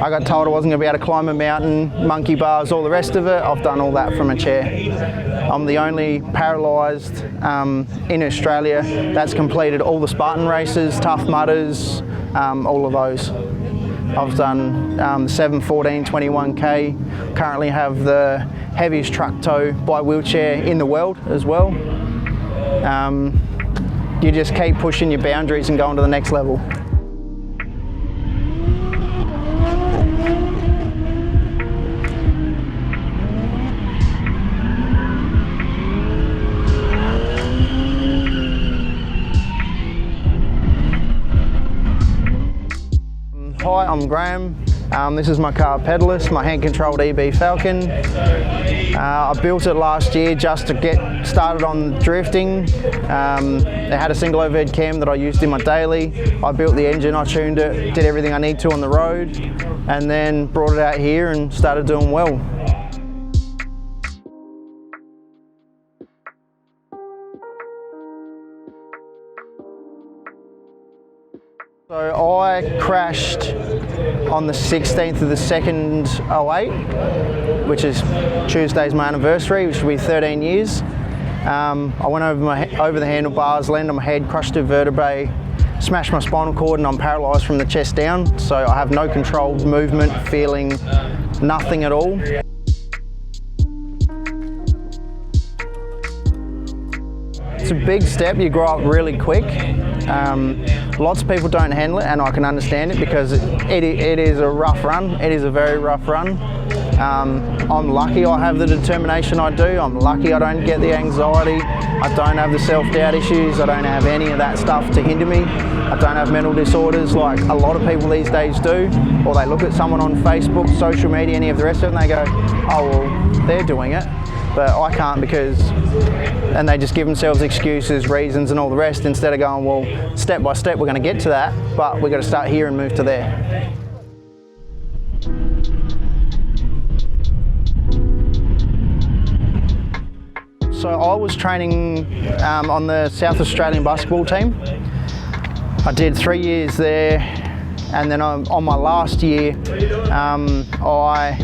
I got told I wasn't going to be able to climb a mountain, monkey bars, all the rest of it. I've done all that from a chair. I'm the only paralysed in Australia that's completed all the Spartan races, Tough Mudders, all of those. I've done the 7, 14, 21k. Currently have the heaviest truck tow by wheelchair in the world as well. You just keep pushing your boundaries and going to the next level. Hi, I'm Graeme. This is my car Pedalist, my hand-controlled EB Falcon. I built it last year just to get started on drifting. It had a single overhead cam that I used in my daily. I built the engine, I tuned it, did everything I need to on the road, and then brought it out here and started doing well. So I crashed on the 16th of the 2nd, 08, which is Tuesday's my anniversary, which will be 13 years. I went over the handlebars, landed on my head, crushed 2 vertebrae, smashed my spinal cord, and I'm paralysed from the chest down. So I have no controlled movement, feeling, nothing at all. It's a big step, you grow up really quick. Lots of people don't handle it, and I can understand it because it is a rough run. It is a very rough run. I'm lucky I have the determination I do. I'm lucky I don't get the anxiety. I don't have the self-doubt issues. I don't have any of that stuff to hinder me. I don't have mental disorders like a lot of people these days do. Or they look at someone on Facebook, social media, any of the rest of it, and they go, oh, well, they're doing it. But I can't because, and they just give themselves excuses, reasons and all the rest instead of going, well, step by step we're going to get to that, but we've got to start here and move to there. So I was training on the South Australian basketball team. I did 3 years there, and then on my last year I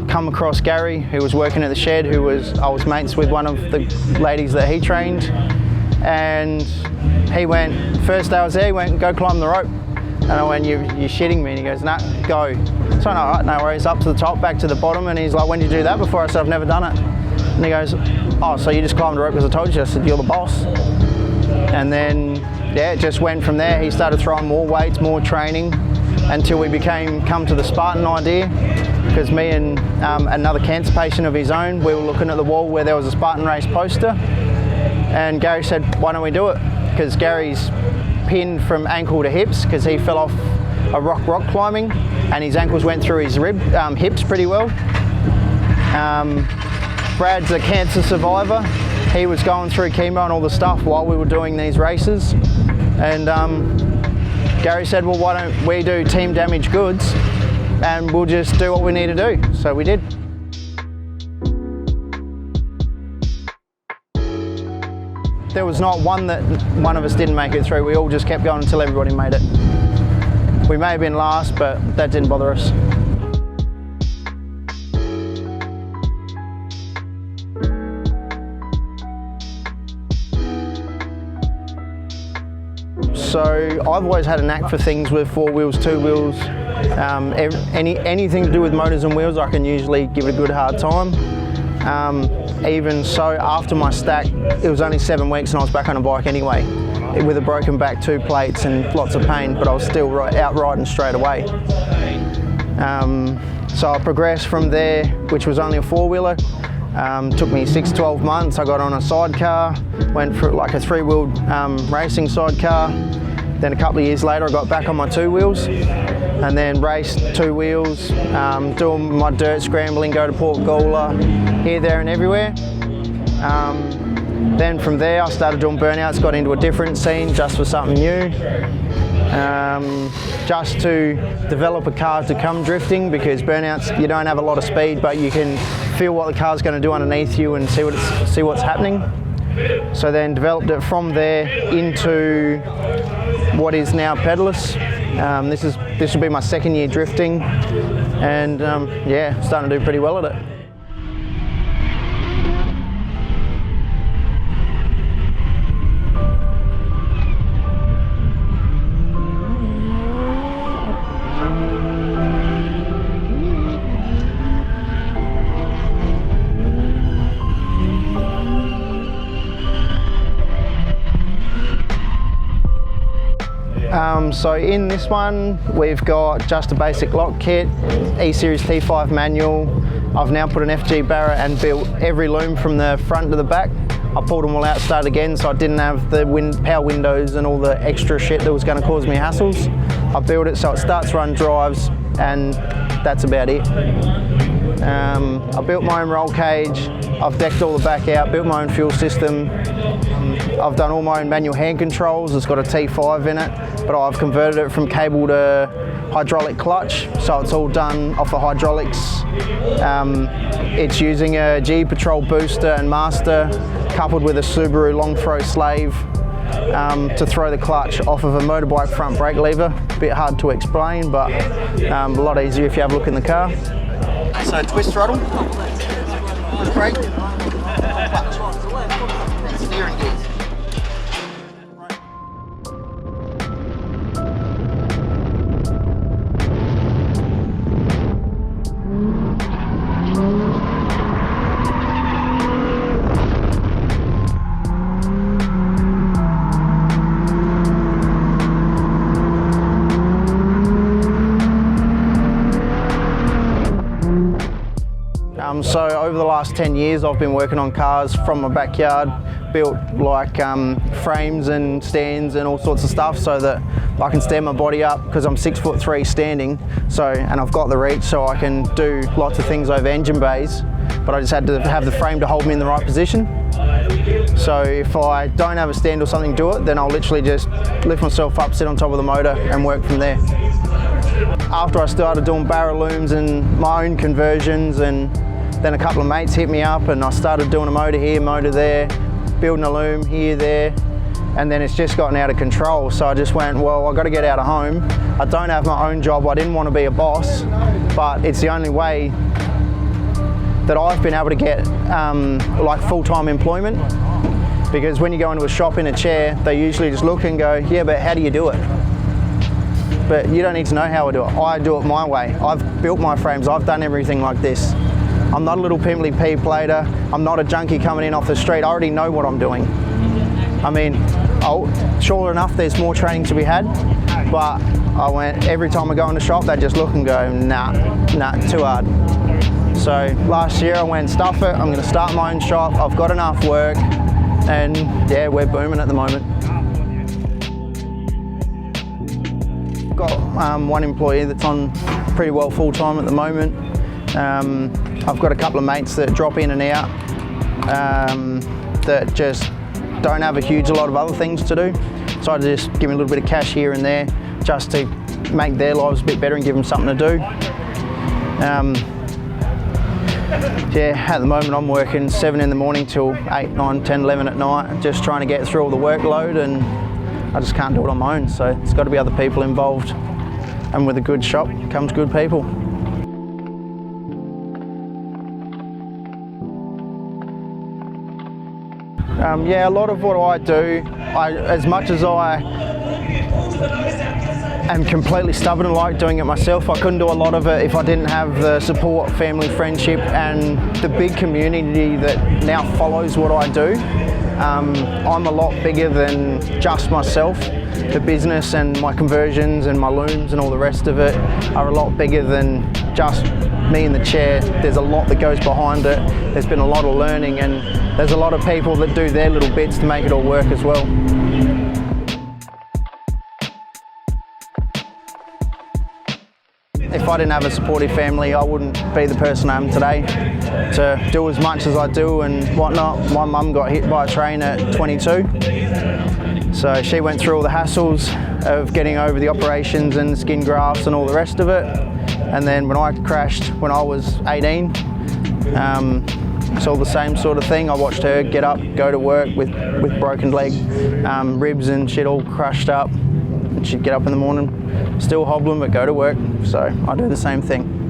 come across Gary, who was working at the shed, I was mates with one of the ladies that he trained, and he went, first day I was there, he went, go climb the rope. And I went, you're shitting me, and he goes, nah, go. So I went, no worries, up to the top, back to the bottom, and he's like, when did you do that before? I said, I've never done it. And he goes, oh, so you just climbed the rope because I told you? I said, you're the boss. And then, yeah, it just went from there. He started throwing more weights, more training, until we come to the Spartan idea, because me and another cancer patient of his own, we were looking at the wall where there was a Spartan race poster, and Gary said, why don't we do it? Because Gary's pinned from ankle to hips because he fell off a rock climbing, and his ankles went through his hips pretty well. Brad's a cancer survivor. He was going through chemo and all the stuff while we were doing these races, and Gary said, well, why don't we do team damaged goods and we'll just do what we need to do. So we did. There was not one of us didn't make it through. We all just kept going until everybody made it. We may have been last, but that didn't bother us. So I've always had a knack for things with 4 wheels, 2 wheels, anything to do with motors and wheels, I can usually give it a good hard time. Even so, after my stack, it was only 7 weeks and I was back on a bike anyway, with a broken back, 2 plates and lots of pain, but I was still out riding straight away. So I progressed from there, which was only a 4-wheeler. Took me 6-12 months. I got on a sidecar, went for like a 3-wheeled racing sidecar. Then a couple of years later I got back on my 2 wheels and then raced 2 wheels, doing my dirt scrambling, go to Port Gawler, here, there and everywhere. Then from there I started doing burnouts, got into a different scene just for something new. Just to develop a car to come drifting, because burnouts, you don't have a lot of speed, but you can feel what the car's going to do underneath you and see what's happening. So then developed it from there into what is now Pedalist. This will be my second year drifting, and yeah, starting to do pretty well at it. So in this one, we've got just a basic lock kit, E-Series T5 manual. I've now put an FG Barra and built every loom from the front to the back. I pulled them all out, started again, so I didn't have the power windows and all the extra shit that was going to cause me hassles. I built it so it starts, run, drives, and that's about it. I built my own roll cage. I've decked all the back out, built my own fuel system. I've done all my own manual hand controls. It's got a T5 in it, but I've converted it from cable to hydraulic clutch, so it's all done off the hydraulics. It's using a G Patrol booster and master coupled with a Subaru long throw slave to throw the clutch off of a motorbike front brake lever. A bit hard to explain, but a lot easier if you have a look in the car. So twist throttle, brake, clutch, steering gears. So over the last 10 years I've been working on cars from my backyard, built like frames and stands and all sorts of stuff so that I can stand my body up, because I'm 6'3" standing, and I've got the reach so I can do lots of things over engine bays, but I just had to have the frame to hold me in the right position. So if I don't have a stand or something to do it, then I'll literally just lift myself up, sit on top of the motor and work from there. After I started doing Barra looms and my own conversions, and then a couple of mates hit me up and I started doing a motor here, motor there, building a loom here, there, and then it's just gotten out of control. So I just went, well, I've got to get out of home. I don't have my own job. I didn't want to be a boss, but it's the only way that I've been able to get like full-time employment, because when you go into a shop in a chair, they usually just look and go, yeah, but how do you do it? But you don't need to know how I do it. I do it my way. I've built my frames. I've done everything like this. I'm not a little pimply P-plater. I'm not a junkie coming in off the street. I already know what I'm doing. I mean, sure enough, there's more training to be had, but I went, every time I go in the shop, they just look and go, nah, too hard. So last year I went, stuff it, I'm gonna start my own shop. I've got enough work, and yeah, we're booming at the moment. Got one employee that's on pretty well full-time at the moment. I've got a couple of mates that drop in and out that just don't have a lot of other things to do. So I just give them a little bit of cash here and there just to make their lives a bit better and give them something to do. Yeah, at the moment I'm working 7 in the morning till 8, 9, 10, 11 at night, just trying to get through all the workload, and I just can't do it on my own, so it's got to be other people involved. And with a good shop comes good people. Yeah, a lot of what I do, as much as I am completely stubborn and like doing it myself, I couldn't do a lot of it if I didn't have the support, family, friendship, and the big community that now follows what I do. I'm a lot bigger than just myself. The business and my conversions and my looms and all the rest of it are a lot bigger than just me in the chair. There's a lot that goes behind it. There's been a lot of learning, and there's a lot of people that do their little bits to make it all work as well. If I didn't have a supportive family, I wouldn't be the person I am today. To do as much as I do and whatnot. My mum got hit by a train at 22. So she went through all the hassles of getting over the operations and skin grafts and all the rest of it. And then when I crashed when I was 18, it's all the same sort of thing. I watched her get up, go to work with broken leg, ribs and shit all crushed up. and she'd get up in the morning, still hobbling, but go to work. So I do the same thing.